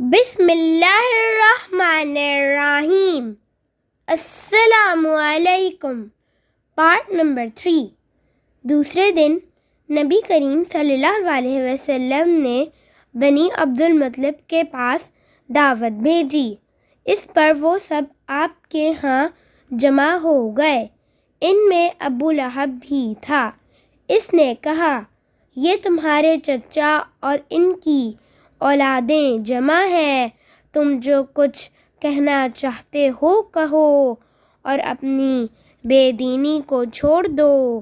بسم اللہ الرحمن الرحیم۔ السلام علیکم۔ Part number 3۔ دوسرے دن نبی کریم صلی اللہ علیہ وسلم نے بنی عبد المطلب کے پاس دعوت بھیجی۔ اس پر وہ سب آپ کے ہاں جمع ہو گئے۔ ان میں ابو لہب بھی تھا۔ اس نے کہا، یہ تمہارے چچا اور ان کی اولادیں جمع ہیں، تم جو کچھ کہنا چاہتے ہو کہو اور اپنی بے دینی کو چھوڑ دو۔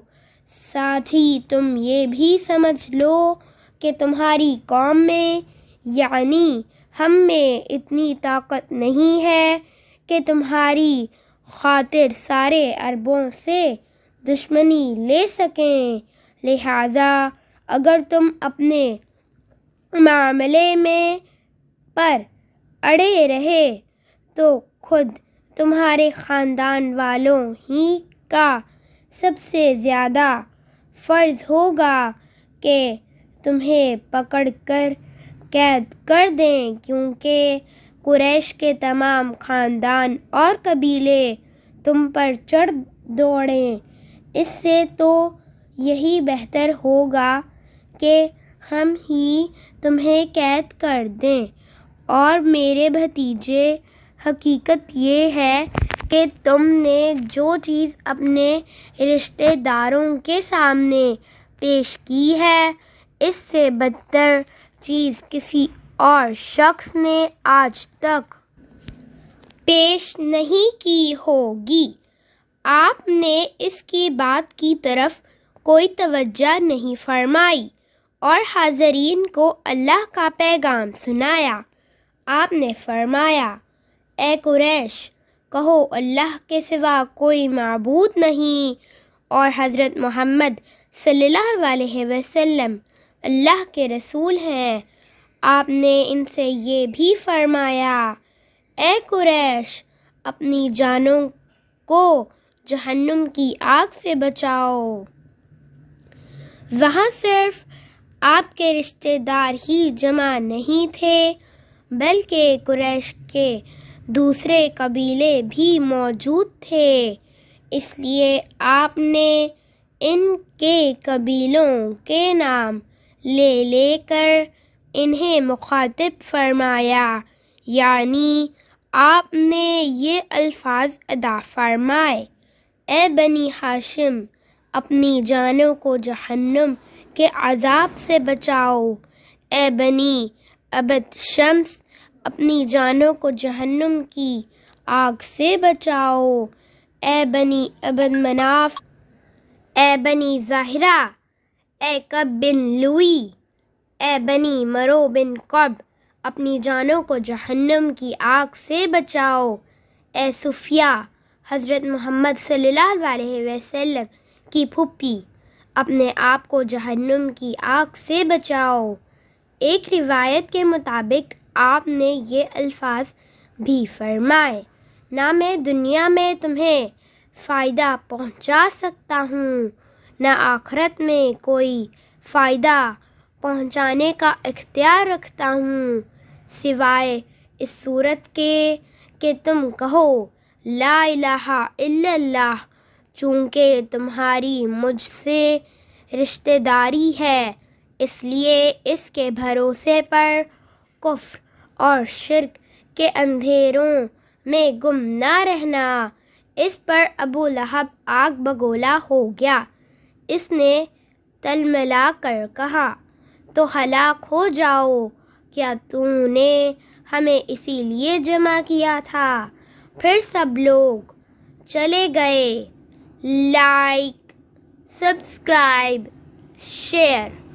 ساتھ ہی تم یہ بھی سمجھ لو کہ تمہاری قوم میں یعنی ہم میں اتنی طاقت نہیں ہے کہ تمہاری خاطر سارے عربوں سے دشمنی لے سکیں، لہٰذا اگر تم اپنے معاملے میں پر اڑے رہے تو خود تمہارے خاندان والوں ہی کا سب سے زیادہ فرض ہوگا کہ تمہیں پکڑ کر قید کر دیں، کیونکہ قریش کے تمام خاندان اور قبیلے تم پر چڑھ دوڑیں۔ اس سے تو یہی بہتر ہوگا کہ ہم ہی تمہیں قید کر دیں۔ اور میرے بھتیجے، حقیقت یہ ہے کہ تم نے جو چیز اپنے رشتہ داروں کے سامنے پیش کی ہے، اس سے بدتر چیز کسی اور شخص نے آج تک پیش نہیں کی ہوگی۔ آپ نے اس کی بات کی طرف کوئی توجہ نہیں فرمائی اور حاضرین کو اللہ کا پیغام سنایا۔ آپ نے فرمایا، اے قریش، کہو اللہ کے سوا کوئی معبود نہیں اور حضرت محمد صلی اللہ علیہ وسلم اللہ کے رسول ہیں۔ آپ نے ان سے یہ بھی فرمایا، اے قریش، اپنی جانوں کو جہنم کی آگ سے بچاؤ۔ وہاں صرف آپ کے رشتہ دار ہی جمع نہیں تھے بلکہ قریش کے دوسرے قبیلے بھی موجود تھے۔ اس لیے آپ نے ان کے قبیلوں کے نام لے لے کر انہیں مخاطب فرمایا، یعنی آپ نے یہ الفاظ ادا فرمائے، اے بنی ہاشم، اپنی جانوں کو جہنم کے عذاب سے بچاؤ۔ اے بنی عبد شمس، اپنی جانوں کو جہنم کی آگ سے بچاؤ۔ اے بنی عبد مناف، اے بنی زہرہ، اے کعب بن لوئی، اے بنی مرو بن کعب، اپنی جانوں کو جہنم کی آگ سے بچاؤ۔ اے صفیہ، حضرت محمد صلی اللہ علیہ وسلم کی پھوپھی، اپنے آپ کو جہنم کی آگ سے بچاؤ۔ ایک روایت کے مطابق آپ نے یہ الفاظ بھی فرمائے، نہ میں دنیا میں تمہیں فائدہ پہنچا سکتا ہوں، نہ آخرت میں کوئی فائدہ پہنچانے کا اختیار رکھتا ہوں، سوائے اس صورت کے کہ تم کہو لا الہ الا اللہ، چونکہ تمہاری مجھ سے رشتہ داری ہے، اس لیے اس کے بھروسے پر کفر اور شرک کے اندھیروں میں گم نہ رہنا۔ اس پر ابو لہب آگ بگولا ہو گیا۔ اس نے تلملا کر کہا، تو ہلاک ہو جاؤ، کیا تو نے ہمیں اسی لیے جمع کیا تھا؟ پھر سب لوگ چلے گئے۔ Like, subscribe, share.